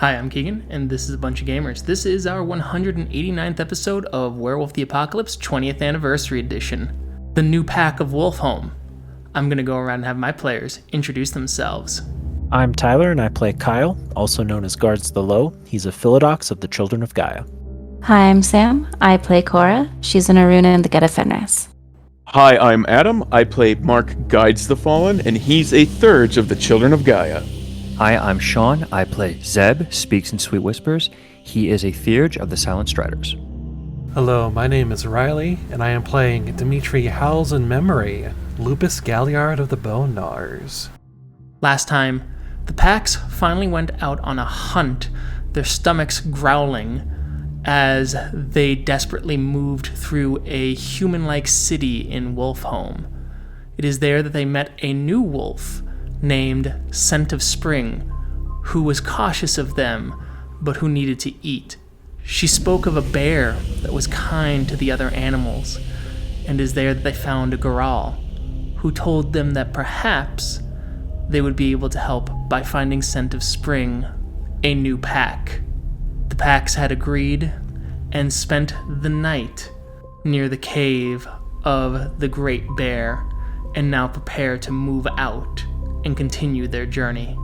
Hi, I'm Keegan, and this is A Bunch of Gamers. This is our 189th episode of Werewolf the Apocalypse 20th Anniversary Edition, the new pack of Wolfhome. I'm going to go around and have my players introduce themselves. I'm Tyler, and I play Kyle, also known as Guards the Low. He's a Philodox of the Children of Gaia. Hi, I'm Sam. I play Cora. She's an Aruna in the Geta Fenris. Hi, I'm Adam. I play Mark Guides the Fallen, and he's a Thurge of the Children of Gaia. Hi, I'm Sean. I play Zeb Speaks-in-Sweet-Whispers. He is a Theurge of the Silent Striders. Hello, my name is Riley, and I am playing Dimitri Howls-In-Memory, Lupus Galliard of the Bone Gnawers. Last time, the packs finally went out on a hunt, their stomachs growling, as they desperately moved through a human-like city in Wolfhome. It is there that they met a new wolf named Scent of Spring, who was cautious of them, but who needed to eat. She spoke of a bear that was kind to the other animals, and it is there that they found a Gurahl, who told them that perhaps they would be able to help by finding Scent of Spring a new pack. The packs had agreed and spent the night near the cave of the Great Bear, and now prepare to move out and continue their journey.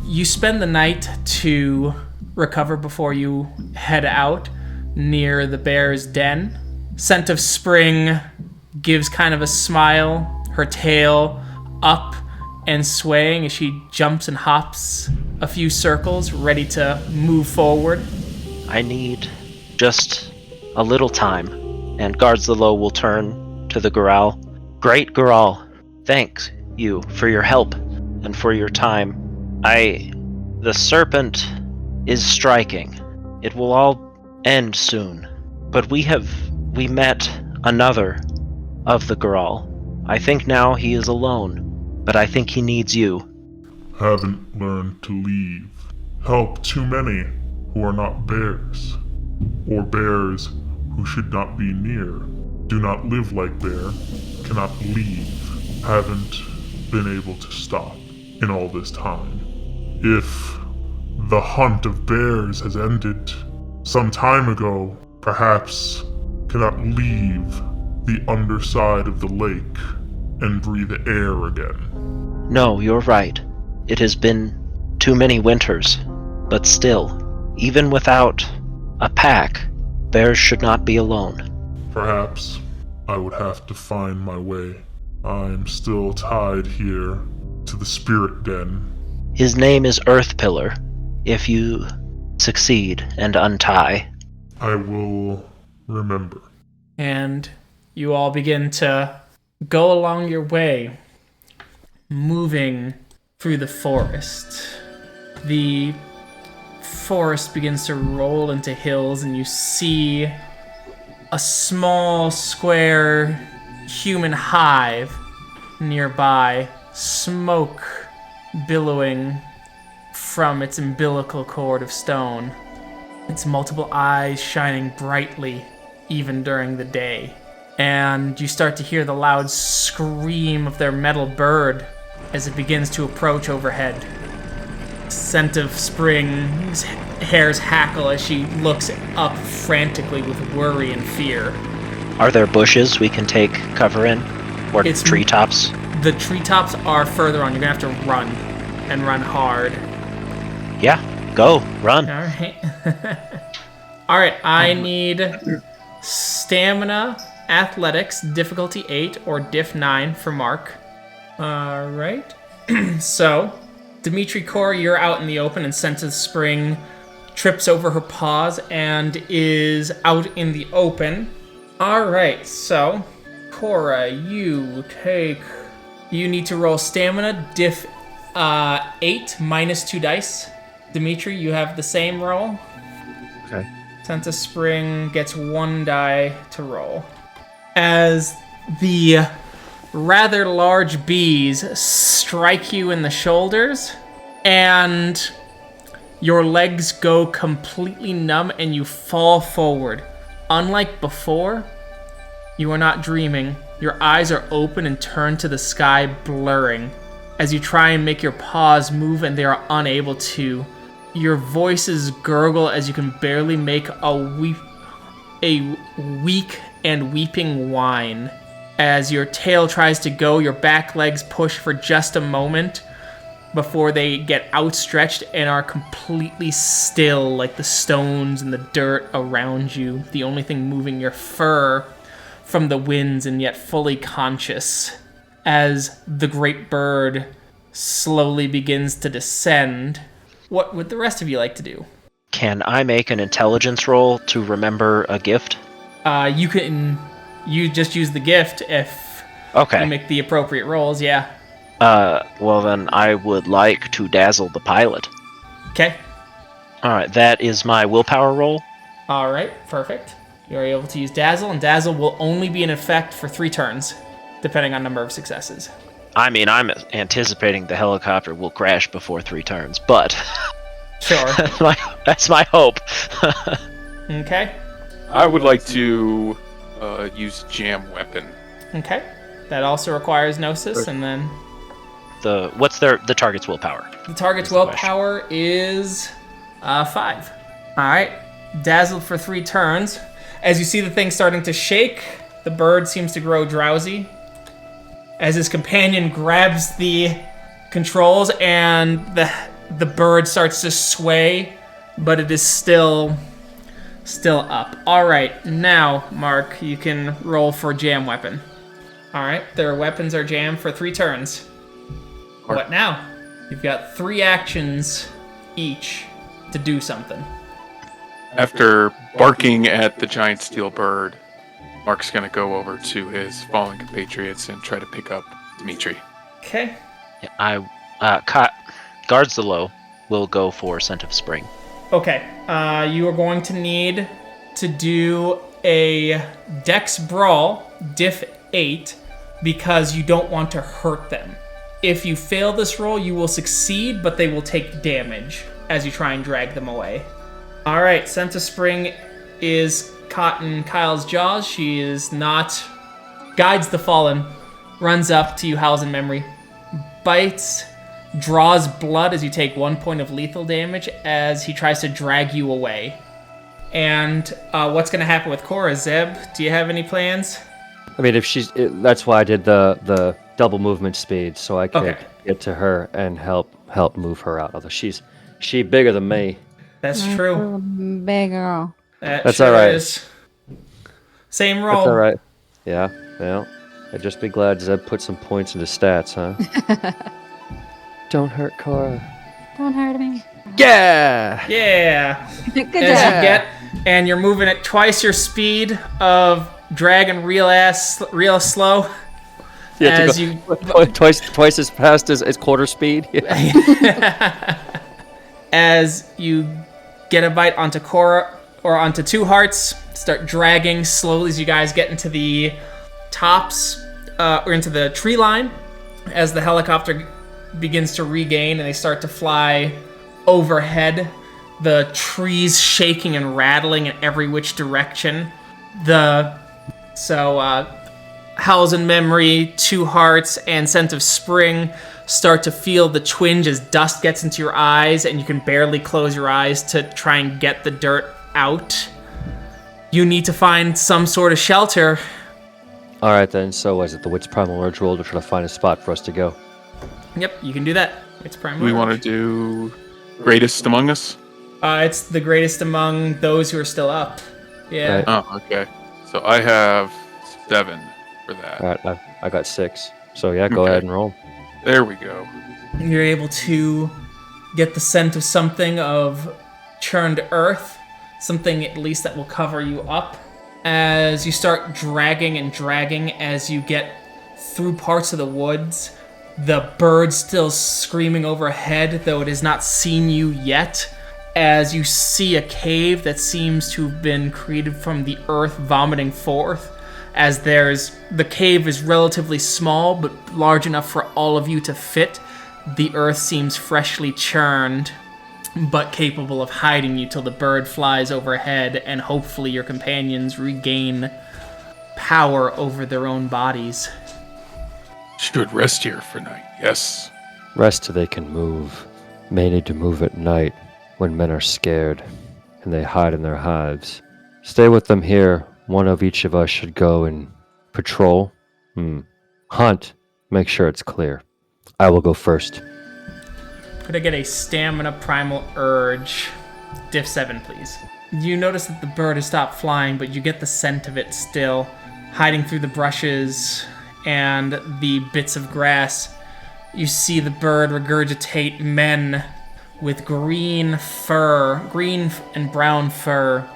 You spend the night to recover before you head out near the bear's den. Scent of Spring gives kind of a smile, her tail up and swaying as she jumps and hops a few circles, ready to move forward. I need just a little time, and Guards the Low will turn to the Gurahl. Great Gurahl, thanks you for your help and for your time. The serpent is striking. It will all end soon. But we met another of the Gurahl. I think now he is alone, but I think he needs you. Haven't learned to leave. Help too many who are not bears, or bears who should not be near. Do not live like bear, cannot leave. Haven't been able to stop in all this time. If the hunt of bears has ended some time ago, perhaps cannot leave the underside of the lake and breathe air again. No, you're right. It has been too many winters. But still, even without a pack, bears should not be alone. Perhaps I would have to find my way. I'm still tied here to the spirit den. His name is Earth Pillar. If you succeed and untie, I will remember. And you all begin to go along your way, moving through the forest. The forest begins to roll into hills, and you see a small square human hive nearby, smoke billowing from its umbilical cord of stone, its multiple eyes shining brightly even during the day. And you start to hear the loud scream of their metal bird as it begins to approach overhead. Scent of Spring's hairs hackle as she looks up frantically with worry and fear. are there bushes we can take cover in? Or treetops? The treetops are further on. You're going to have to run, and run hard. Yeah, go, run. All right. All right, I need stamina, athletics, difficulty 8, or diff 9 for Mark. All right. So, Dimitri, Cora, you're out in the open, and Scent of Spring trips over her paws and is out in the open. All right, so, Cora, you need to roll stamina, diff 8, minus 2 dice. Dimitri, you have the same roll. Okay. Scent of Spring gets 1 die to roll. As the rather large bees strike you in the shoulders, and your legs go completely numb and you fall forward. Unlike before, you are not dreaming. Your eyes are open and turn to the sky, blurring, as you try and make your paws move and they are unable to. your voices gurgle as you can barely make a weak and weeping whine. As your tail tries to go, your back legs push for just a moment before they get outstretched and are completely still, like the stones and the dirt around you. The only thing moving your fur from the winds, and yet fully conscious. As the great bird slowly begins to descend, what would the rest of you like to do? Can I make an intelligence roll to remember a gift? You just use the gift if Okay. you make the appropriate rolls, yeah. Well then I would like to dazzle the pilot. Okay. Alright, that is my willpower roll. Alright, perfect. You're able to use Dazzle, and Dazzle will only be in effect for 3 turns, depending on number of successes. I mean, I'm anticipating the helicopter will crash before 3 turns, but Sure. that's my hope. Okay. I would like to use Jam Weapon. Okay. That also requires Gnosis, and then What's the target's willpower? the target's That's the willpower is 5. Alright. Dazzled for 3 turns. As you see the thing starting to shake, the bird seems to grow drowsy. As his companion grabs the controls, and the bird starts to sway, but it is still up. Alright, now, Mark, you can roll for Jam Weapon. Alright, their weapons are jammed for 3 turns. What now? You've got 3 actions each to do something. After barking at the giant steel bird, Mark's gonna go over to his fallen compatriots and try to pick up Dimitri. Okay. Yeah, Guards the Low will go for Scent of Spring. Okay. You are going to need to do a Dex Brawl, Diff 8, because you don't want to hurt them. If you fail this roll, you will succeed, but they will take damage as you try and drag them away. Alright, Scent of Spring is caught in Kyle's jaws. She is not... Guides the Fallen, runs up to you, Howls-In-Memory, bites, draws blood as you take 1 point of lethal damage as he tries to drag you away. And what's going to happen with Cora? Zeb, do you have any plans? I mean, that's why I did the double movement speed, so I could Okay. get to her and help move her out. Although she bigger than me. That's true. Big girl. That's all right. Is. Same roll. That's all right. Yeah. Well, I'd just be glad Zeb put some points into stats, huh? Don't hurt Cora. Don't hurt me. Yeah. Yeah. Good As job. you get, and you're moving at twice your speed of dragging real slow. Yeah. As To go twice as fast as quarter speed. Yeah. As you get a bite onto Cora or onto Two-Hearts, start dragging slowly as you guys get into the tops or into the tree line. As the helicopter begins to regain and they start to fly overhead, the trees shaking and rattling in every which direction. Howls-In-Memory, Two-Hearts, and Scent of Spring start to feel the twinge as dust gets into your eyes and you can barely close your eyes to try and get the dirt out. You need to find some sort of shelter. All right then. So was it the Wits Primal Urge roll to try to find a spot for us to go? Yep, you can do that. It's Do we want to do Greatest Among Us? It's the greatest among those who are still up. Yeah. Right. Oh, okay. So I have 7 for that. All right. I got 6. So yeah, go Okay. ahead and roll. There we go. You're able to get the scent of something of churned earth, something at least that will cover you up. As you start dragging and dragging, as you get through parts of the woods, the bird still screaming overhead, though it has not seen you yet. As you see a cave that seems to have been created from the earth vomiting forth, as the cave is relatively small but large enough for all of you to fit. The earth seems freshly churned, but capable of hiding you till the bird flies overhead and hopefully your companions regain power over their own bodies. Should rest here for night. Yes. Rest till they can move. May need to move at night. when men are scared and they hide in their hives. Stay with them here. One of each of us should go and patrol. Hunt. Make sure it's clear. I will go first. Could I get a stamina primal urge? Diff 7, please. You notice that the bird has stopped flying, but you get the scent of it still, hiding through the brushes and the bits of grass. You see the bird regurgitate men with green and brown fur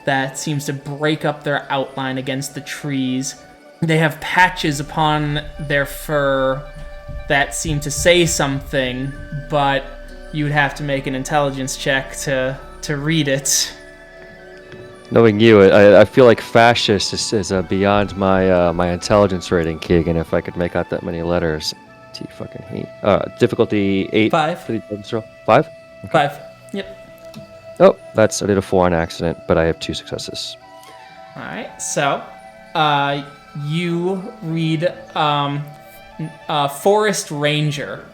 that seems to break up their outline against the trees. They have patches upon their fur that seem to say something, but you would have to make an intelligence check to read it. Knowing you, I feel like fascist is beyond my intelligence rating, Keegan. If I could make out that many letters, fucking hate. Difficulty 8. 5. For the intelligence roll. 5. Okay. 5. Yep. Oh, I did a 4 on accident, but I have 2 successes. All right. So, you read Forest Ranger.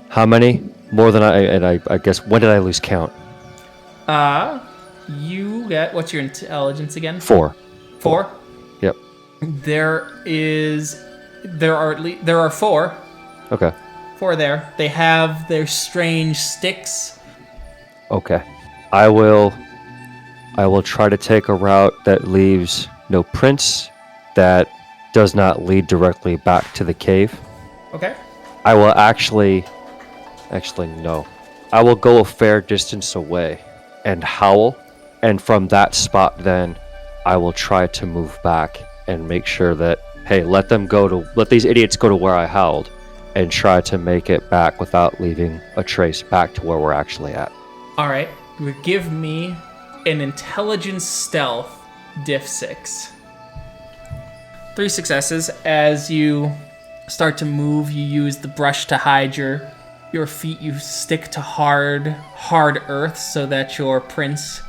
How many? More than I guess. When did I lose count? You get, what's your intelligence again? 4. 4? Yep. There are 4. Okay. 4 there. They have their strange sticks. Okay. I will try to take a route that leaves no prints, that does not lead directly back to the cave. Okay. I will actually no. I will go a fair distance away and howl, and from that spot then I will try to move back and make sure that, hey, let these idiots go to where I howled, and try to make it back without leaving a trace back to where we're actually at. All right. Give me an intelligence stealth diff 6. 3 successes. As you start to move, you use the brush to hide your feet. You stick to hard earth so that your prints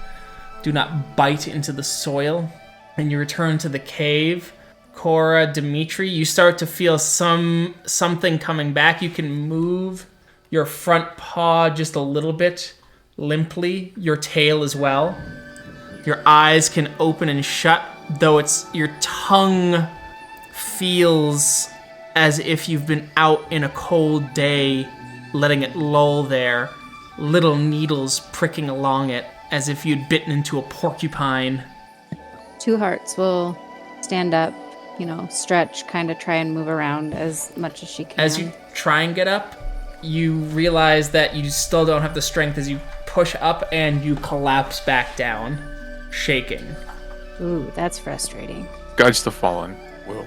do not bite into the soil. And you return to the cave. Cora, Dimitri, you start to feel something coming back. You can move your front paw just a little bit, limply, your tail as well. Your eyes can open and shut, though your tongue feels as if you've been out in a cold day, letting it lull there, little needles pricking along it, as if you'd bitten into a porcupine. Two-Hearts will stand up, stretch, kind of try and move around as much as she can. As you try and get up, you realize that you still don't have the strength as you push up and you collapse back down, shaking. Ooh, that's frustrating. Guides the Fallen will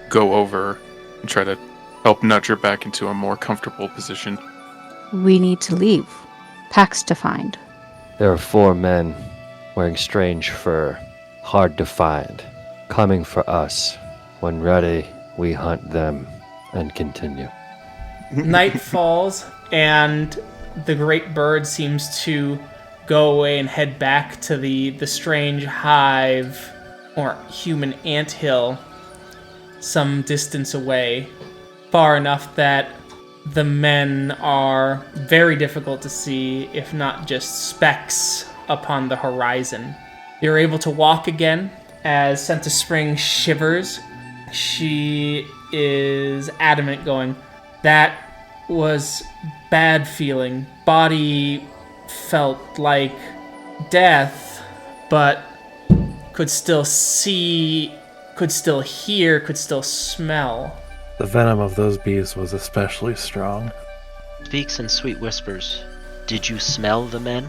go over and try to help nudge her back into a more comfortable position. We need to leave. Packs to find. There are 4 men wearing strange fur, hard to find, coming for us. When ready, we hunt them and continue. Night falls, and the great bird seems to go away and head back to the strange hive or human anthill some distance away, far enough that the men are very difficult to see, if not just specks upon the horizon. You're able to walk again as Senta Spring shivers. She is adamant, going, that was bad feeling. Body felt like death, but could still see, could still hear, could still smell. The venom of those bees was especially strong. Speaks-in-Sweet-Whispers. Did you smell the men?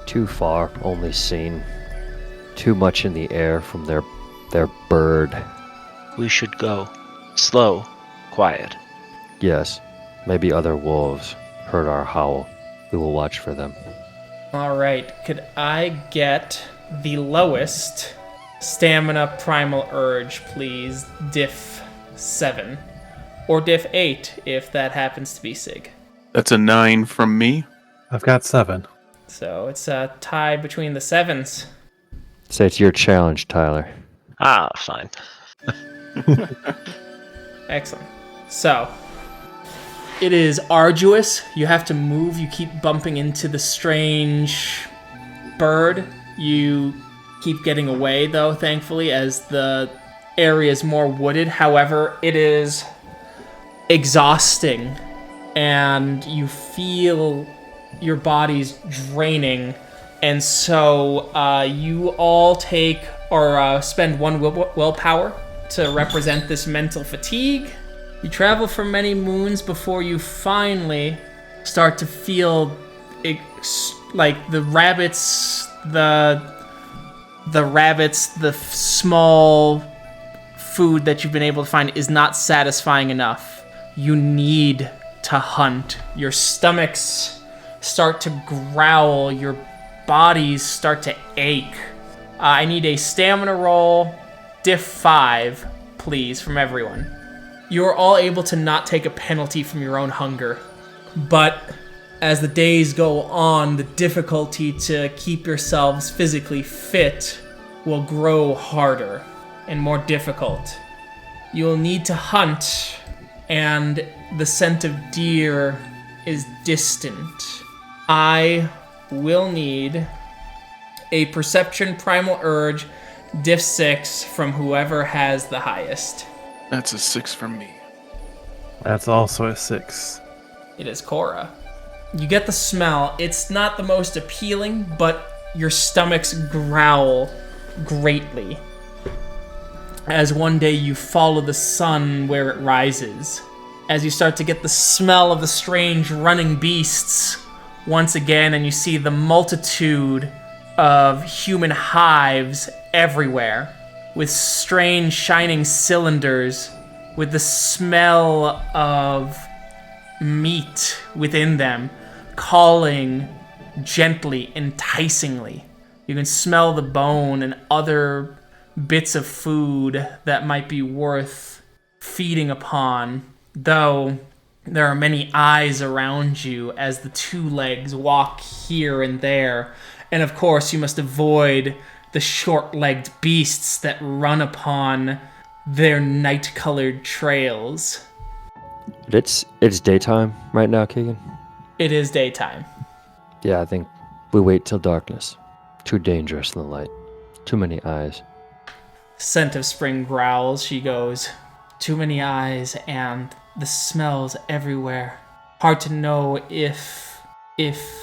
Too far, only seen. Too much in the air from their bird. We should go. Slow, quiet. Yes, maybe other wolves heard our howl. We will watch for them. All right, could I get the lowest stamina primal urge, please? Diff 7. Or Diff 8, if that happens to be Sig. That's a 9 from me. I've got 7. So it's a tie between the 7s. Say it's your challenge, Tyler. Fine. Excellent. So, it is arduous. You have to move. You keep bumping into the strange bird. You keep getting away, though, thankfully, as the area is more wooded. However, it is exhausting, and you feel your body's draining. And so you all take or spend one willpower to represent this mental fatigue. You travel for many moons before you finally start to feel like the rabbits, the small food that you've been able to find is not satisfying enough. You need to hunt. Your stomachs start to growl. Your bodies start to ache. I need a stamina roll, diff 5, please, from everyone. You're all able to not take a penalty from your own hunger, but as the days go on, the difficulty to keep yourselves physically fit will grow harder and more difficult. You'll need to hunt, and the scent of deer is distant. I will need a perception primal urge diff 6 from whoever has the highest. That's a 6 from me. That's also a 6. It is Cora. You get the smell. It's not the most appealing, but your stomachs growl greatly as one day you follow the sun where it rises. As you start to get the smell of the strange running beasts once again, and you see the multitude of human hives everywhere with strange shining cylinders with the smell of meat within them, calling gently, enticingly. You can smell the bone and other bits of food that might be worth feeding upon, though there are many eyes around you as the two legs walk here and there. And of course, you must avoid the short-legged beasts that run upon their night-colored trails. It's daytime right now, Keegan. It is daytime. Yeah, I think we wait till darkness. Too dangerous in the light. Too many eyes. Scent of Spring growls. She goes, too many eyes and the smells everywhere. Hard to know if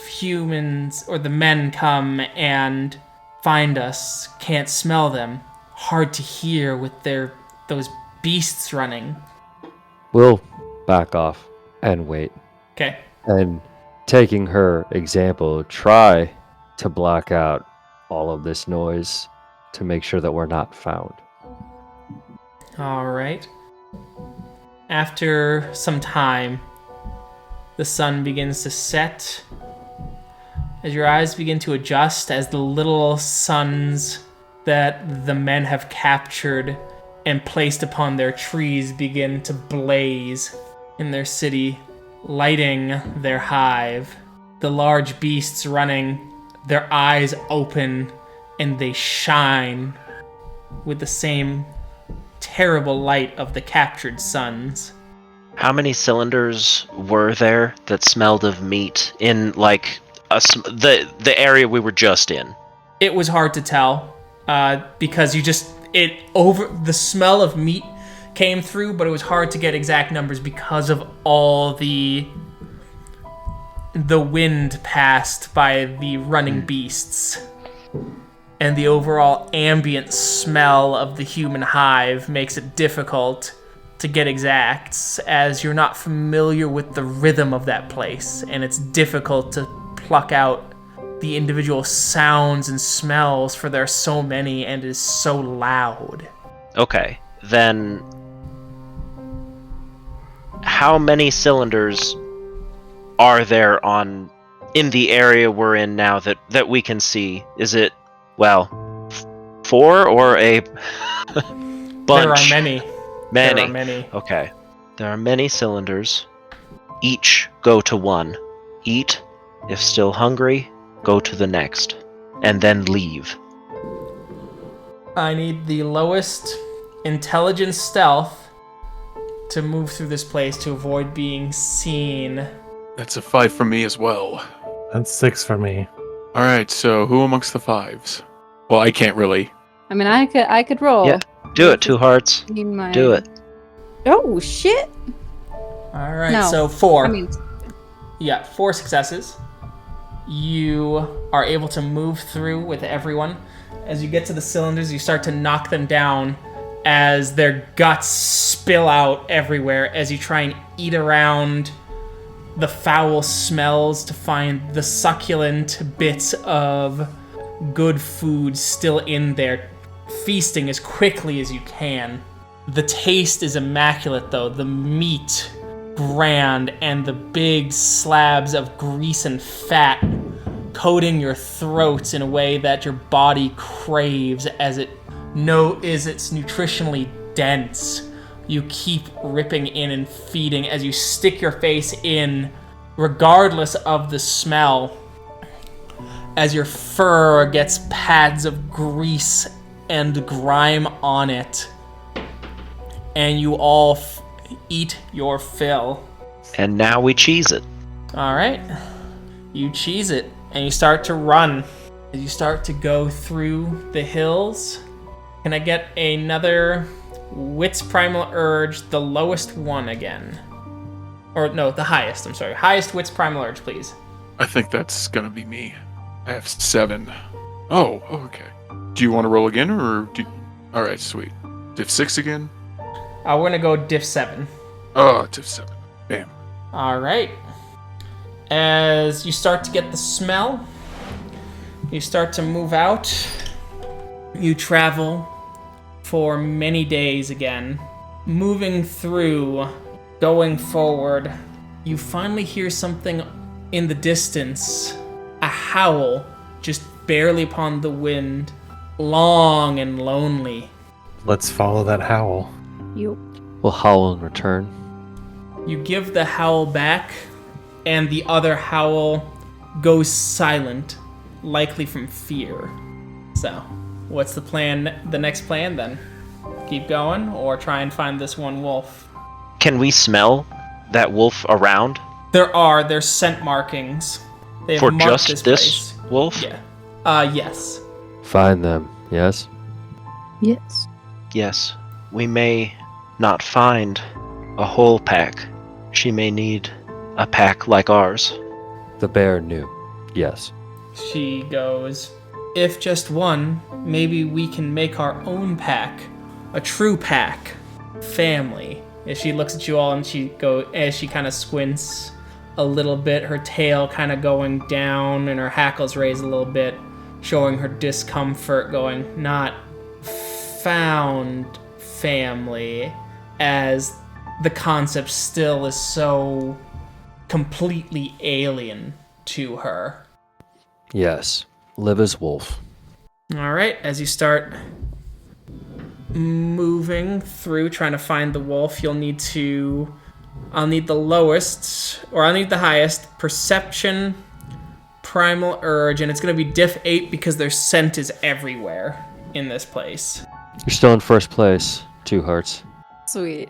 humans or the men come and find us. Can't smell them. Hard to hear with those beasts running. We'll back off and wait. Okay. And taking her example, try to block out all of this noise to make sure that we're not found. All right. After some time, the sun begins to set. As your eyes begin to adjust, as the little suns that the men have captured and placed upon their trees begin to blaze in their city, lighting their hive. The large beasts running, their eyes open, and they shine with the same terrible light of the captured suns. How many cylinders were there that smelled of meat in, like, the area we were just in? It was hard to tell, because the smell of meat came through, but it was hard to get exact numbers because of all the wind passed by the running beasts. And the overall ambient smell of the human hive makes it difficult to get exacts, as you're not familiar with the rhythm of that place, and it's difficult to pluck out the individual sounds and smells, for there are so many and it is so loud. Okay, then how many cylinders are there in the area we're in now that we can see? Is it, 4 or a bunch? There are many. Many. There are many. Okay. There are many cylinders. Each go to one. Eat. If still hungry, go to the next. And then leave. I need the lowest intelligence stealth to move through this place to avoid being seen. That's a 5 from me as well. That's 6 for me. All right, so who amongst the fives? Well, I can't really. I mean, I could roll. Yeah, do it, Two-Hearts. Do it. Oh shit! All right, No, so 4. I mean, Yeah, 4 successes. You are able to move through with everyone. As you get to the cylinders, you start to knock them down as their guts spill out everywhere as you try and eat around the foul smells to find the succulent bits of good food still in there, feasting as quickly as you can. The taste is immaculate, though. The meat grand, and the big slabs of grease and fat coating your throats in a way that your body craves as it's nutritionally dense. You keep ripping in and feeding as you stick your face in, regardless of the smell, as your fur gets pads of grease and grime on it, and you all eat your fill. And now we cheese it. All right, you cheese it, and you start to run. As you start to go through the hills, can I get another Wits Primal Urge, the lowest one again? Or no, the highest, I'm sorry. Highest Wits Primal Urge, please. I think that's gonna be me. I have 7. Oh, okay. Do you want to roll again, or do? All right, sweet. Diff 6 again. We're gonna go Diff 7. Oh, Diff 7. Bam. All right. As you start to get the smell, you start to move out. You travel for many days again. Moving through, going forward, you finally hear something in the distance. A howl, just barely upon the wind, long and lonely. Let's follow that howl. We'll howl in return. You give the howl back, and the other howl goes silent, likely from fear. So, what's the plan? The next plan then? Keep going, or try and find this one wolf? Can we smell that wolf around? There's scent markings. They've For marked just this this wolf? Yeah. Yes. Find them, yes? Yes. Yes. We may not find a whole pack. She may need a pack like ours. The bear knew, yes. She goes, if just one, maybe we can make our own pack. A true pack. Family. As she looks at you all and as she kind of squints a little bit, her tail kind of going down and her hackles raised a little bit, showing her discomfort, going, not found family, as the concept still is so completely alien to her. Yes. Live as wolf. All right, as you start moving through trying to find the wolf, I'll need the lowest, or I'll need the highest perception, primal urge, and it's going to be diff 8 because their scent is everywhere in this place. You're still in first place, Two-Hearts. sweet.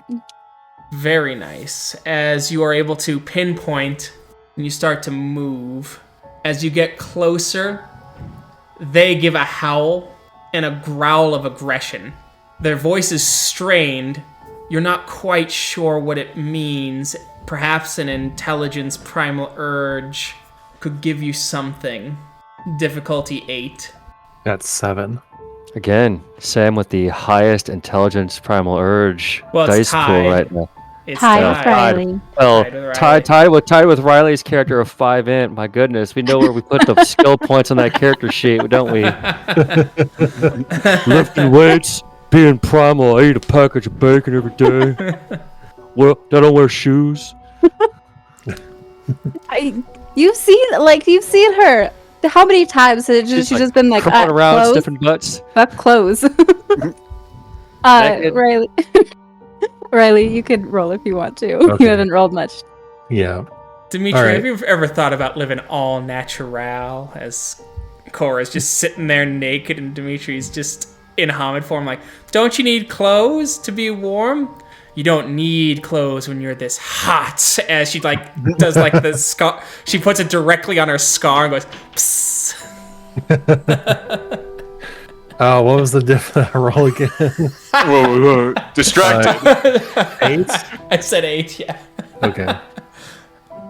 Very nice. As you are able to pinpoint and you start to move, as you get closer, they give a howl and a growl of aggression. Their voice is strained. You're not quite sure what it means. Perhaps an intelligence primal urge could give you something. Difficulty 8. That's 7. Again, Sam with the highest intelligence primal urge Well, it's dice pool tied. right now. It's Hi, tied. Riley. Well, Tied with Riley. tied with Riley's character of 5 int. My goodness, we know where we put the skill points on that character sheet, don't we? Lifting weights, being primal. I eat a package of bacon every day. Well, I don't wear shoes. You've seen her. How many times has she's just been like, crawling around, clothes? sniffing butts. Clothes. Naked. Riley. Riley, you could roll if you want to. Okay. You haven't rolled much. Yeah. Dimitri, All right. have you ever thought about living all natural as Cora's just sitting there naked and Dimitri's just in Hamid form like, don't you need clothes to be warm? You don't need clothes when you're this hot, as she does the scar. She puts it directly on her scar and goes, psst. Oh, what was the roll again? Whoa. Distracted. 8? I said 8, yeah. Okay.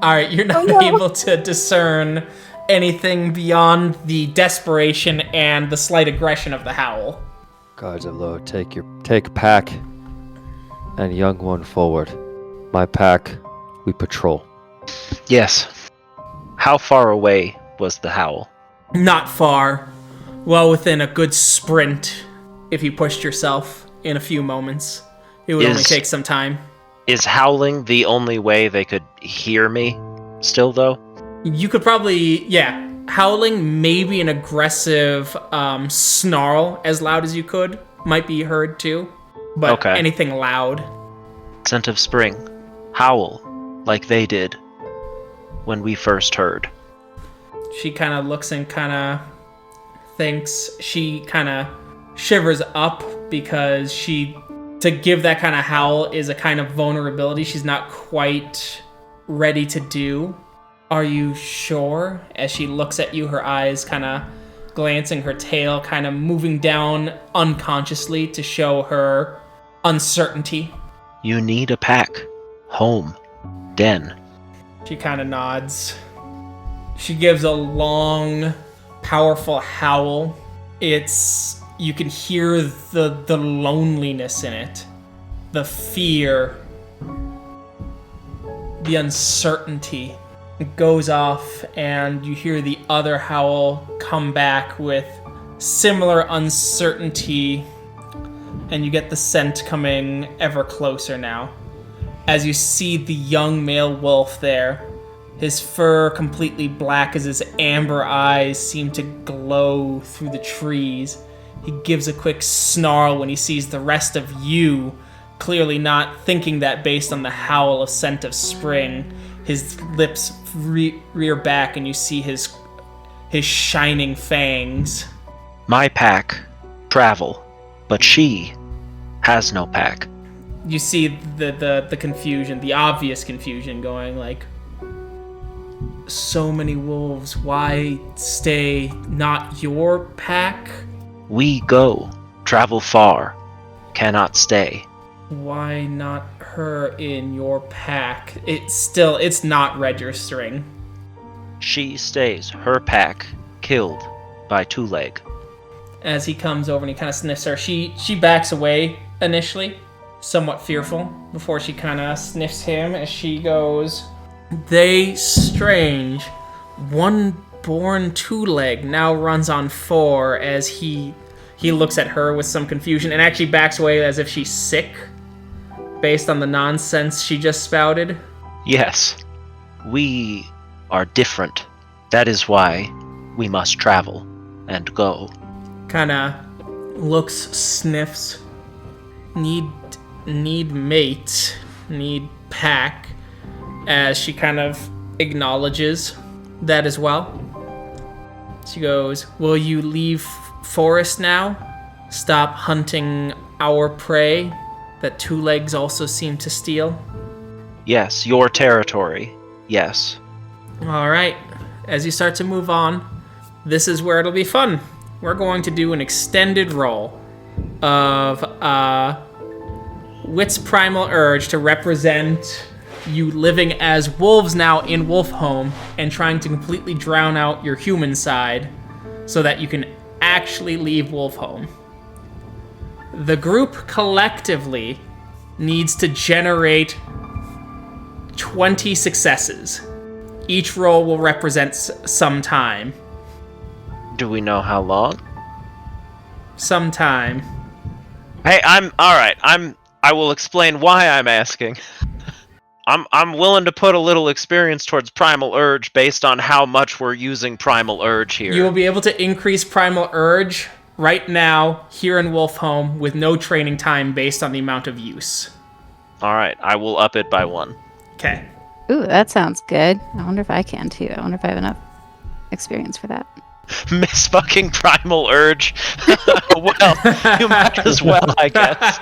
All right, you're not able to discern anything beyond the desperation and the slight aggression of the howl. Guards of low, take pack and young one forward. My pack, we patrol. Yes. How far away was the howl? Not far. Well within a good sprint if you pushed yourself in a few moments. It would only take some time. Is howling the only way they could hear me still, though? You could probably, howling, maybe an aggressive snarl as loud as you could might be heard too. But anything loud. Scent of spring. Howl, like they did when we first heard. She kind of looks and kind of thinks. She kind of shivers up because to give that kind of howl is a kind of vulnerability she's not quite ready to do. Are you sure? As she looks at you, her eyes kind of glancing, her tail kind of moving down unconsciously to show her uncertainty. You need a pack. Home. Den. She kind of nods. She gives a long, powerful howl. You can hear the loneliness in it, the fear, the uncertainty. It goes off, and you hear the other howl come back with similar uncertainty, and you get the scent coming ever closer now. As you see the young male wolf there, his fur completely black as his amber eyes seem to glow through the trees. He gives a quick snarl when he sees the rest of you, clearly not thinking that based on the howl of scent of spring. His lips rear back and you see his shining fangs. My pack. Travel. But she has no pack. You see the confusion, the obvious confusion going like, so many wolves, why stay? Not your pack? We go. Travel far. Cannot stay. Why not her in your pack? It's not registering. She stays. Her pack. Killed by Two-Leg. As he comes over and he kind of sniffs her, she backs away initially, somewhat fearful, before she kind of sniffs him as she goes, "They strange. One born Two-Leg now runs on 4," as he looks at her with some confusion and actually backs away as if she's sick, based on the nonsense she just spouted. Yes. We are different. That is why we must travel and go. Kinda looks, sniffs. Need mate. Need pack. As she kind of acknowledges that as well. She goes, "Will you leave forest now? Stop hunting our prey that Two-Legs also seem to steal?" Yes, your territory. Yes. Alright, as you start to move on, this is where it'll be fun. We're going to do an extended roll of Wit's Primal Urge to represent you living as wolves now in Wolfhome and trying to completely drown out your human side so that you can actually leave Wolfhome. The group collectively needs to generate 20 successes. Each roll will represent some time. Do we know how long? Some time. Hey, I will explain why I'm asking. I'm willing to put a little experience towards Primal Urge based on how much we're using Primal Urge here. You will be able to increase Primal Urge right now here in Wolfhome with no training time based on the amount of use. Alright, I will up it by 1. Okay. Ooh, that sounds good. I wonder if I can too. I wonder if I have enough experience for that. Miss fucking Primal Urge. Well, you might as well, I guess.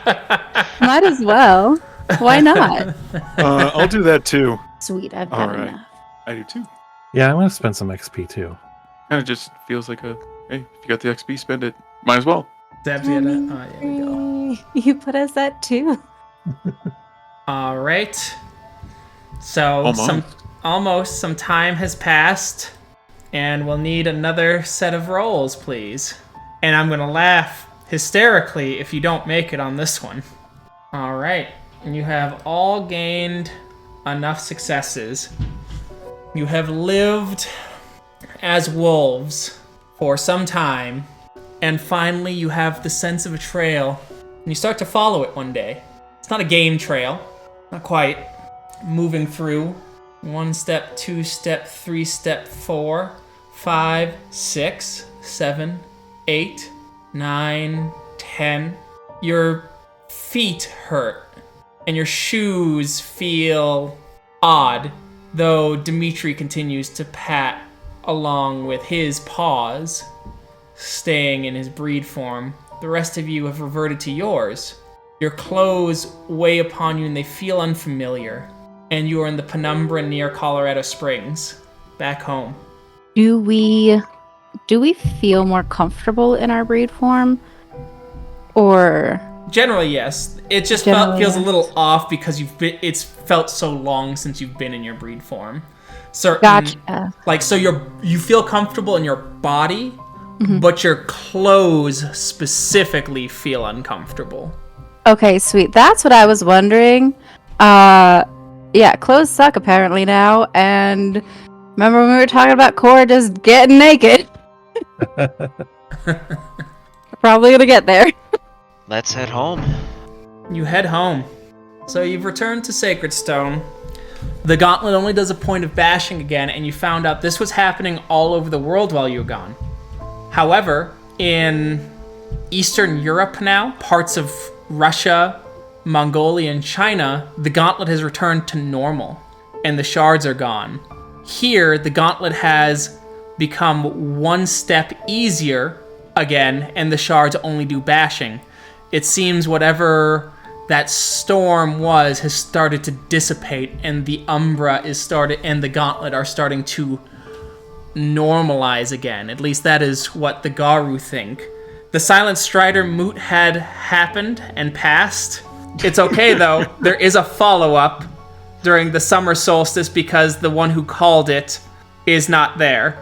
Might as well. Why not? I'll do that too. Sweet, I've got Alright. enough. I do too. Yeah, I'm gonna spend some XP too. Kind of just feels like a Hey, if you got the XP, spend it. Might as well. Zeb's gonna. Oh, there we go. You put us at 2. All right. So Almost. some time has passed, and we'll need another set of rolls, please. And I'm gonna laugh hysterically if you don't make it on this one. All right, and you have all gained enough successes. You have lived as wolves for some time, and finally you have the sense of a trail, and you start to follow it one day. It's not a game trail, not quite. Moving through 1 step, 2 step, 3 step, 4, 5, 6, 7, 8, 9, 10. Your feet hurt, and your shoes feel odd, though Dimitri continues to pat along with his paws, staying in his breed form. The rest of you have reverted to yours. Your clothes weigh upon you and they feel unfamiliar, and you are in the penumbra near Colorado Springs, back home. Do we feel more comfortable in our breed form? Or Generally, yes. It just feels a little off because it's felt so long since you've been in your breed form. Gotcha. Like, so you feel comfortable in your body, but your clothes specifically feel uncomfortable. Okay, sweet. That's what I was wondering. Yeah, clothes suck apparently now, and remember when we were talking about Cora just getting naked? Probably gonna get there. Let's head home. You head home. So you've returned to Sacred Stone. The gauntlet only does a point of bashing again, and you found out this was happening all over the world while you were gone. However, in Eastern Europe now, parts of Russia, Mongolia, and China, the gauntlet has returned to normal, and the shards are gone. Here, the gauntlet has become 1 step easier again, and the shards only do bashing. It seems whatever that storm was has started to dissipate, and the Umbra and the gauntlet are starting to normalize again. At least that is what the Gurahl think. The Silent Strider moot had happened and passed. It's okay though. There is a follow-up during the summer solstice because the one who called it is not there.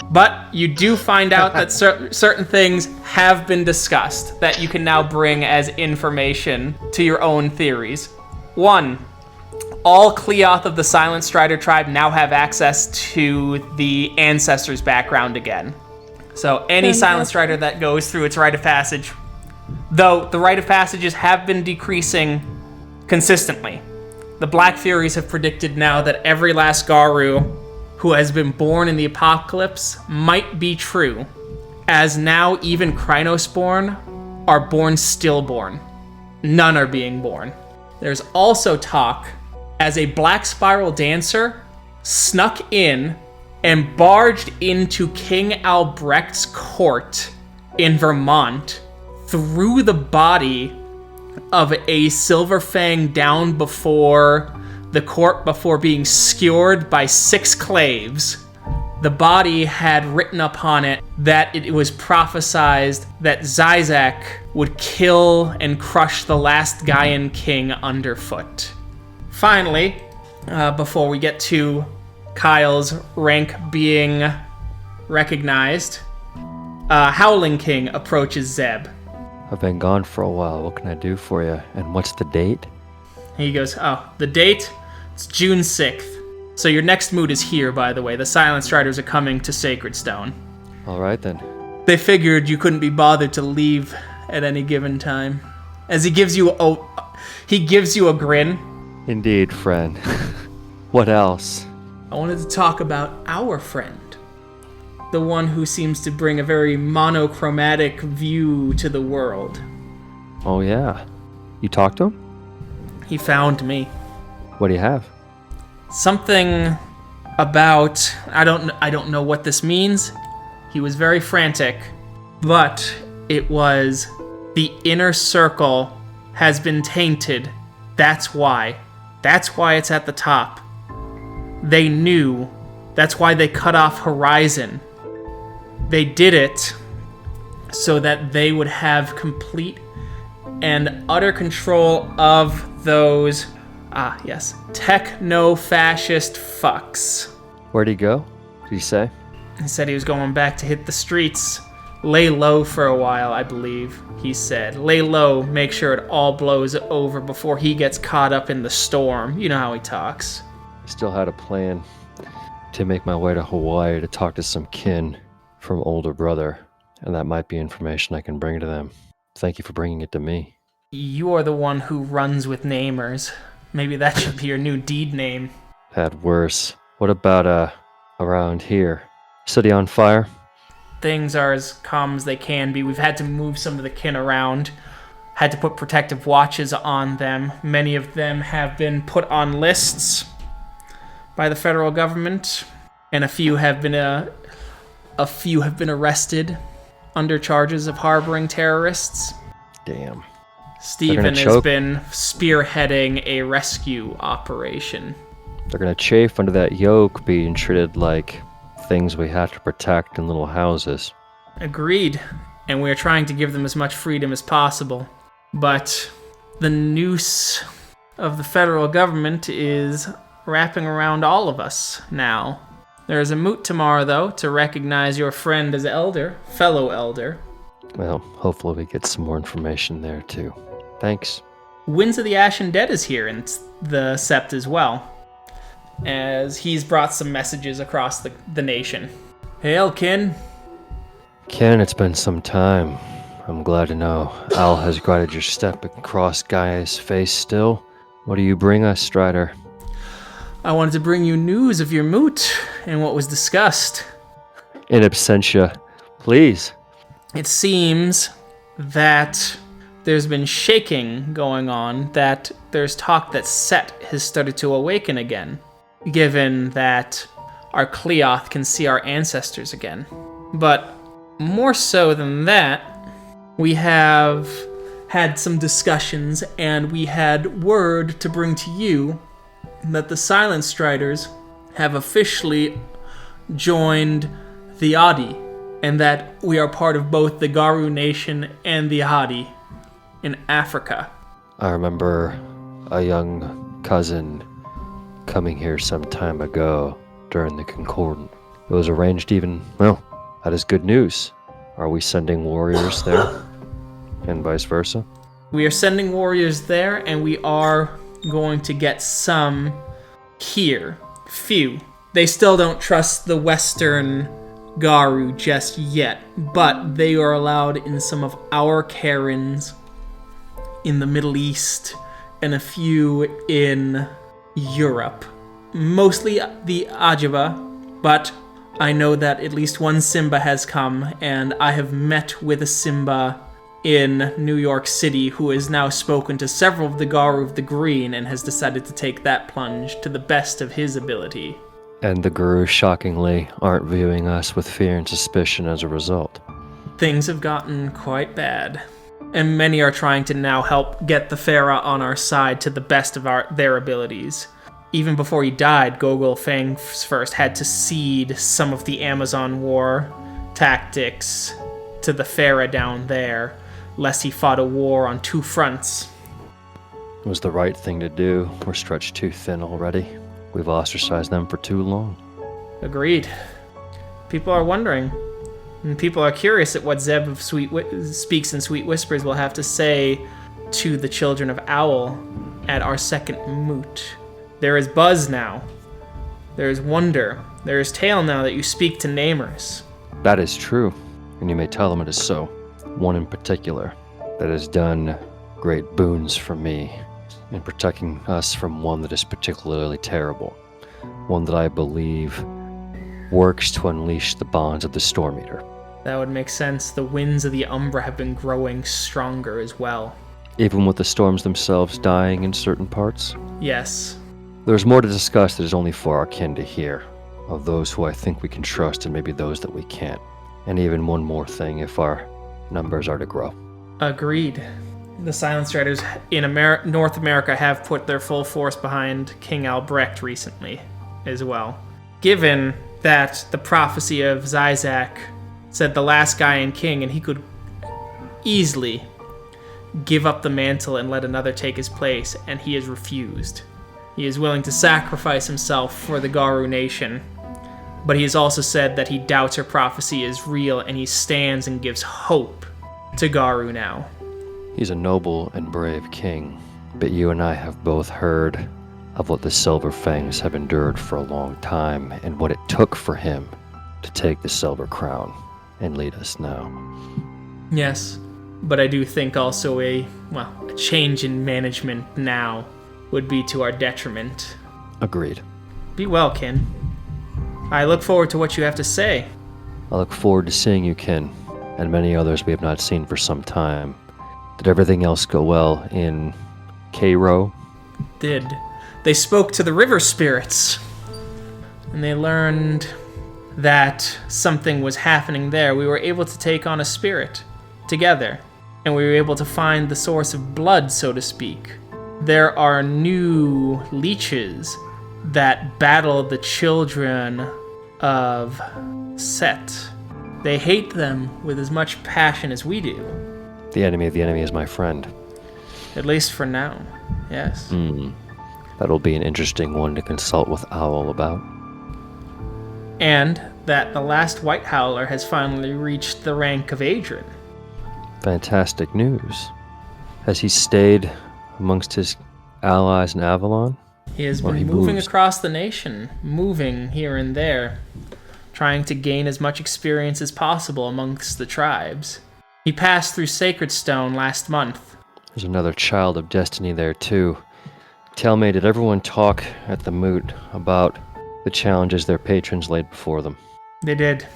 But you do find out that certain things have been discussed that you can now bring as information to your own theories. 1. All Cleoth of the Silent Strider tribe now have access to the Ancestors background again. So any Silent Strider that goes through its rite of passage, though the rite of passages have been decreasing consistently. The Black Furies have predicted now that every last Gurahl who has been born in the apocalypse might be true, as now even Krynosborn are born stillborn. None are being born. There's also talk as a Black Spiral Dancer snuck in and barged into King Albrecht's court in Vermont, threw the body of a Silverfang down before the court before being skewered by 6 claves. The body had written upon it that it was prophesized that Zizek would kill and crush the last Gaian king underfoot. Finally, before we get to Kyle's rank being recognized, Howling King approaches Zeb. I've been gone for a while. What can I do for you? And what's the date? He goes, the date? It's June 6th. So your next mood is here, by the way. The Silent Striders are coming to Sacred Stone. All right, then. They figured you couldn't be bothered to leave at any given time. As he gives you a grin. Indeed, friend. What else? I wanted to talk about our friend. The one who seems to bring a very monochromatic view to the world. Oh, yeah. You talked to him? He found me. What do you have? Something about... I don't know what this means. He was very frantic. But it was... the inner circle has been tainted. That's why. That's why it's at the top. They knew. That's why they cut off Horizon. They did it so that they would have complete and utter control of those, techno-fascist fucks. Where'd he go? Did he say? He said he was going back to hit the streets. Lay low for a while, I believe, he said. Lay low, make sure it all blows over before he gets caught up in the storm. You know how he talks. I still had a plan to make my way to Hawaii to talk to some kin from older brother, and that might be information I can bring to them. Thank you for bringing it to me. You are the one who runs with namers. Maybe that should be your new deed name. Had worse. What about, around here? City on fire? Things are as calm as they can be. We've had to move some of the kin around. Had to put protective watches on them. Many of them have been put on lists by the federal government, and a few have been arrested under charges of harboring terrorists. Damn. Stephen has been spearheading a rescue operation. They're gonna chafe under that yoke being treated like things we have to protect in little houses. Agreed. And we're trying to give them as much freedom as possible. But the noose of the federal government is wrapping around all of us now. There is a moot tomorrow, though, to recognize your friend as fellow elder. Well, hopefully we get some more information there, too. Thanks. Winds of the Ashen Dead is here in the Sept as well, as he's brought some messages across the nation. Hail, kin. Ken, it's been some time. I'm glad to know Al has guided your step across Gaia's face still. What do you bring us, Strider? I wanted to bring you news of your moot and what was discussed. In absentia, please. It seems that there's been shaking going on, that there's talk that Set has started to awaken again, given that our Cleoth can see our ancestors again. But more so than that, we have had some discussions, and we had word to bring to you that the Silent Striders have officially joined the Adi, and that we are part of both the Garu Nation and the Adi in Africa. I remember a young cousin coming here some time ago during the Concordant. It was arranged that is good news. Are we sending warriors there? And vice versa? We are sending warriors there, and we are going to get some here. Few. They still don't trust the Western Garu just yet, but they are allowed in some of our Karens in the Middle East and a few in Europe. Mostly the Ajaba, but I know that at least one Simba has come, and I have met with a Simba in New York City who has now spoken to several of the Garu of the Green and has decided to take that plunge to the best of his ability. And the Guru, shockingly, aren't viewing us with fear and suspicion as a result. Things have gotten quite bad, and many are trying to now help get the Pharaoh on our side to the best of their abilities. Even before he died, Gogol Fangs First had to cede some of the Amazon War tactics to the Pharaoh down there, lest he fought a war on two fronts. It was the right thing to do. We're stretched too thin already. We've ostracized them for too long. Agreed. People are wondering, and people are curious at what Zeb Speaks-in-Sweet-Whispers will have to say to the children of Owl at our second moot. There is buzz now. There is wonder. There is tale now that you speak to namers. That is true, and you may tell them it is so. One in particular that has done great boons for me in protecting us from one that is particularly terrible. One that I believe works to unleash the bonds of the Storm Eater. That would make sense. The winds of the Umbra have been growing stronger as well. Even with the storms themselves dying in certain parts? Yes. There's more to discuss that is only for our kin to hear, of those who I think we can trust and maybe those that we can't. And even one more thing if our numbers are to grow. Agreed. The Silent Striders in North America have put their full force behind King Albrecht recently as well. Given that the prophecy of Zizak said the last guy in king, and he could easily give up the mantle and let another take his place, and he has refused. He is willing to sacrifice himself for the Garou nation, but he has also said that he doubts her prophecy is real, and he stands and gives hope to Garou now. He's a noble and brave king, but you and I have both heard of what the Silver Fangs have endured for a long time, and what it took for him to take the Silver Crown and lead us now. Yes, but I do think also a change in management now would be to our detriment. Agreed. Be well, Kin. I look forward to what you have to say. I look forward to seeing you, Kin, and many others we have not seen for some time. Did everything else go well in Cairo? Did. They spoke to the river spirits, and they learned that something was happening there. We were able to take on a spirit together, and we were able to find the source of blood, so to speak. There are new leeches that battle the children of Set. They hate them with as much passion as we do. The enemy of the enemy is my friend. At least for now, yes. That'll be an interesting one to consult with Owl about. And that the last White Howler has finally reached the rank of Adrian. Fantastic news. Has he stayed amongst his allies in Avalon? He has Or been he moving moves? across the nation, moving here and there, trying to gain as much experience as possible amongst the tribes. He passed through Sacred Stone last month. There's another child of destiny there, too. Tell me, did everyone talk at the moot about the challenges their patrons laid before them? They did.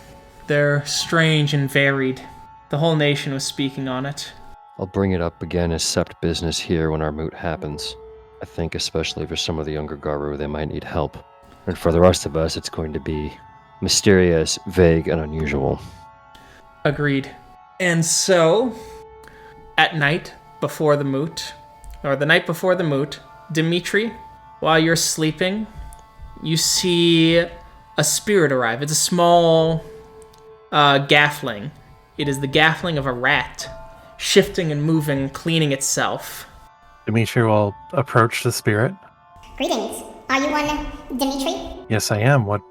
They're strange and varied. The whole nation was speaking on it. I'll bring it up again as Sept business here when our moot happens. I think especially for some of the younger Garou, they might need help. And for the rest of us, it's going to be mysterious, vague, and unusual. Agreed. And so, at night before the moot, or the night before the moot, Dimitri, while you're sleeping, you see a spirit arrive. It's a small gaffling. It is the gaffling of a rat, shifting and moving, cleaning itself. Dimitri will approach the spirit. Greetings. Are you one Dimitri? Yes, I am. What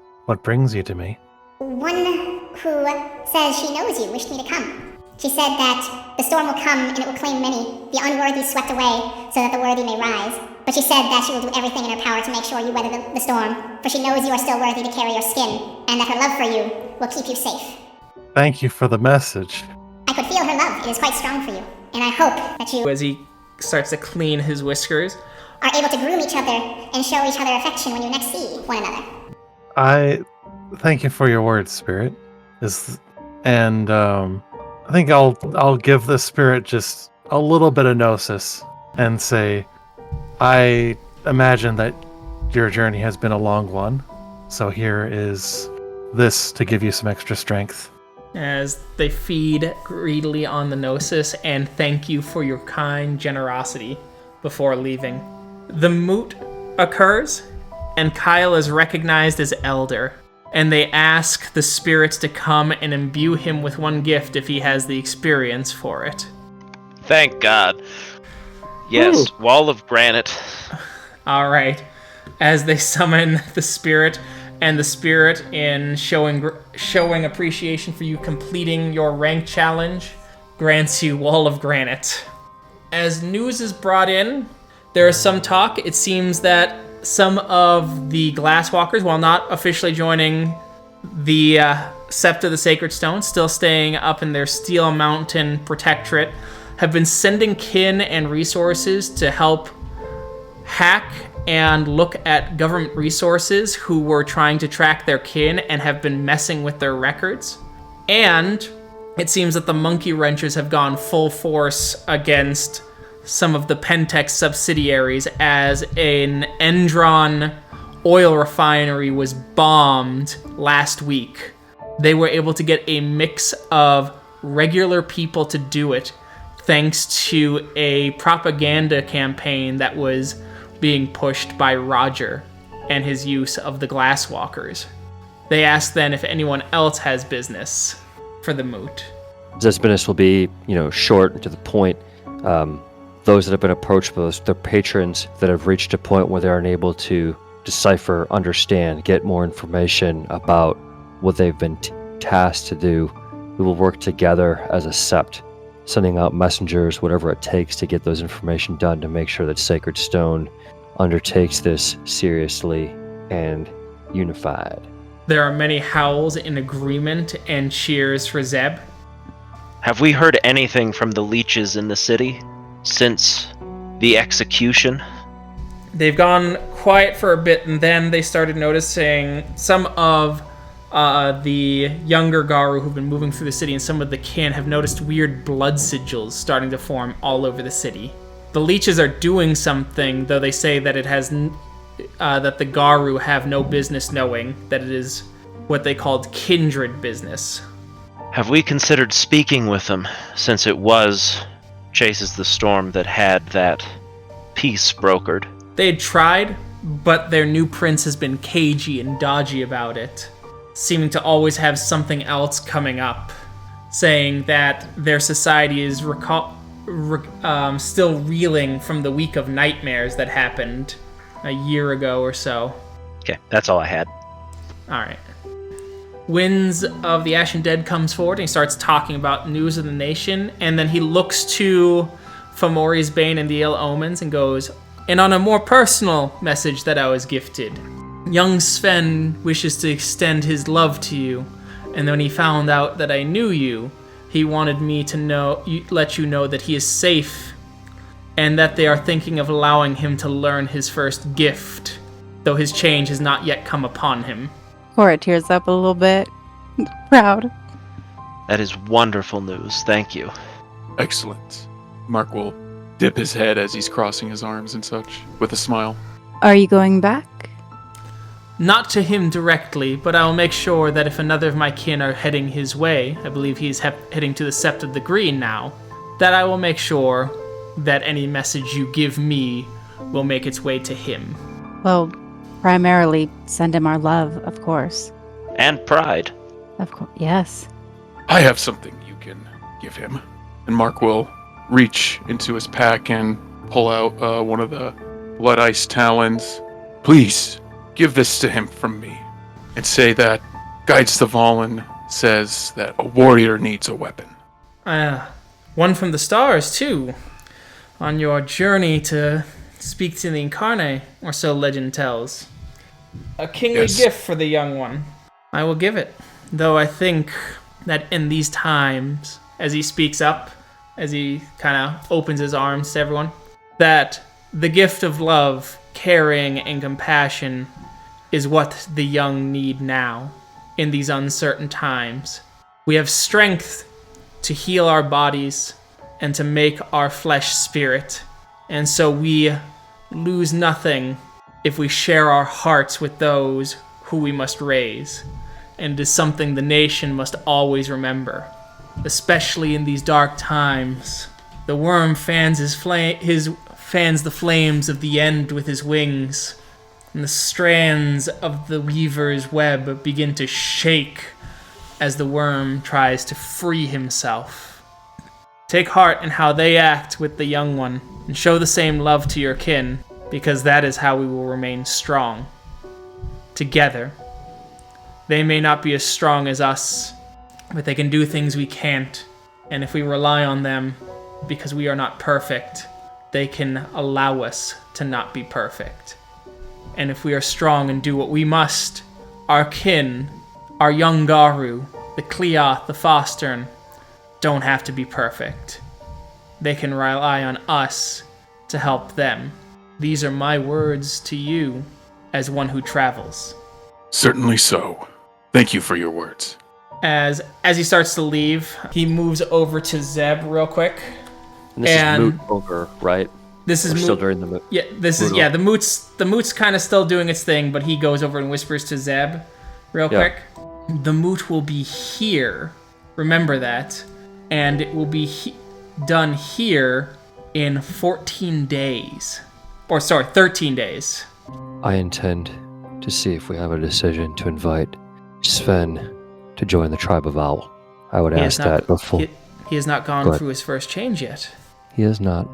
brings you to me? One who says she knows you wished me to come. She said that the storm will come and it will claim many, the unworthy swept away, so that the worthy may rise. But she said that she will do everything in her power to make sure you weather the storm, for she knows you are still worthy to carry your skin, and that her love for you will keep you safe. Thank you for the message. I could feel her love. It is quite strong for you, and I hope that you As he starts to clean his whiskers, are able to groom each other and show each other affection when you next see one another. I thank you for your words, spirit. I think I'll give the spirit just a little bit of gnosis and say, I imagine that your journey has been a long one, so here is this to give you some extra strength. as they feed greedily on the gnosis and thank you for your kind generosity before leaving. The moot occurs, and Kyle is recognized as elder, and they ask the spirits to come and imbue him with one gift if he has the experience for it. Thank God. Yes, Wall of Granite. All right. As they summon the spirit, and the spirit, in showing appreciation for you completing your rank challenge, grants you Wall of Granite. As news is brought in, there is some talk. It seems that some of the Glasswalkers, while not officially joining the Sept of the Sacred Stone, still staying up in their Steel Mountain Protectorate, have been sending kin and resources to help hack and look at government resources who were trying to track their kin and have been messing with their records. And it seems that the Monkey Wrenchers have gone full force against some of the Pentex subsidiaries as an Endron oil refinery was bombed last week. They were able to get a mix of regular people to do it, thanks to a propaganda campaign that was being pushed by Roger and his use of the Glasswalkers. They asked then if anyone else has business for the moot. Zeb's business will be, short and to the point. Those that have been approached by their patrons that have reached a point where they're unable to decipher, understand, get more information about what they've been tasked to do, we will work together as a sept, sending out messengers, whatever it takes to get those information done to make sure that Sacred Stone undertakes this seriously and unified. There are many howls in agreement and cheers for Zeb. Have we heard anything from the leeches in the city since the execution? They've gone quiet for a bit, and then they started noticing some of the younger Garu who've been moving through the city, and some of the kin have noticed weird blood sigils starting to form all over the city. The leeches are doing something, though they say that it has that the Garu have no business knowing, that it is what they called kindred business. Have we considered speaking with them, since it was Chases the Storm that had that peace brokered? They had tried, but their new prince has been cagey and dodgy about it, seeming to always have something else coming up, saying that their society is still reeling from the week of nightmares that happened a year ago or so. Okay, that's all I had. Alright. Winds of the Ashen Dead comes forward and he starts talking about news of the nation, and then he looks to Fomori's Bane and the Ill Omens and goes, "And on a more personal message that I was gifted, young Sven wishes to extend his love to you, and when he found out that I knew you, he wanted me to let you know that he is safe, and that they are thinking of allowing him to learn his first gift, though his change has not yet come upon him." Cora tears up a little bit. Proud. That is wonderful news. Thank you. Excellent. Mark will dip his head as he's crossing his arms and such, with a smile. Are you going back? Not to him directly, but I will make sure that if another of my kin are heading his way, I believe he's heading to the Sept of the Green now, that I will make sure that any message you give me will make its way to him. Well, primarily send him our love, of course. And pride. Of course, yes. I have something you can give him. And Mark will reach into his pack and pull out one of the blood ice talons. Please, give this to him from me. And say that Guides the Fallen says that a warrior needs a weapon. One from the stars, too. On your journey to speak to the Incarnate, or so legend tells. A kingly gift for the young one. I will give it. Though I think that in these times, as he speaks up, as he kind of opens his arms to everyone, that the gift of love, caring, and compassion is what the young need now, in these uncertain times. We have strength to heal our bodies and to make our flesh spirit, and so we lose nothing if we share our hearts with those who we must raise, and it is something the nation must always remember, especially in these dark times. The worm fans the flames of the end with his wings, and the strands of the weaver's web begin to shake as the worm tries to free himself. Take heart in how they act with the young one, and show the same love to your kin, because that is how we will remain strong. Together. They may not be as strong as us, but they can do things we can't, and if we rely on them, because we are not perfect, they can allow us to not be perfect. And if we are strong and do what we must, our kin, our young Garu, the Cleoth, the Fostern, don't have to be perfect. They can rely on us to help them. These are my words to you as one who travels. Certainly so. Thank you for your words. As he starts to leave, he moves over to Zeb real quick. And this is moot over, right? This is We're still during the moot. Yeah, the moot's kind of still doing its thing, but he goes over and whispers to Zeb real quick. The moot will be here. Remember that. And it will be done here in 14 days. 13 days. I intend to see if we have a decision to invite Sven to join the tribe of Owl. I would ask that before. He has not Go gone ahead. through his first change yet. He is not.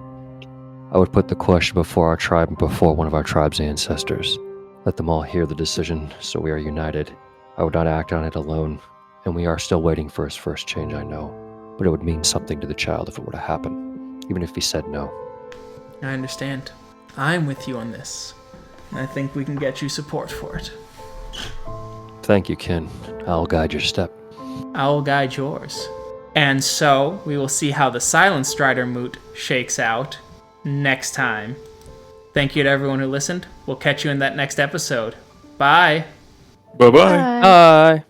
I would put the question before our tribe and before one of our tribe's ancestors. Let them all hear the decision so we are united. I would not act on it alone, and we are still waiting for his first change, I know. But it would mean something to the child if it were to happen, even if he said no. I understand. I'm with you on this. And I think we can get you support for it. Thank you, Kin. I'll guide your step. I'll guide yours. And so, we will see how the Silent Strider moot shakes out next time. Thank you to everyone who listened. We'll catch you in that next episode. Bye! Bye-bye. Bye. Bye!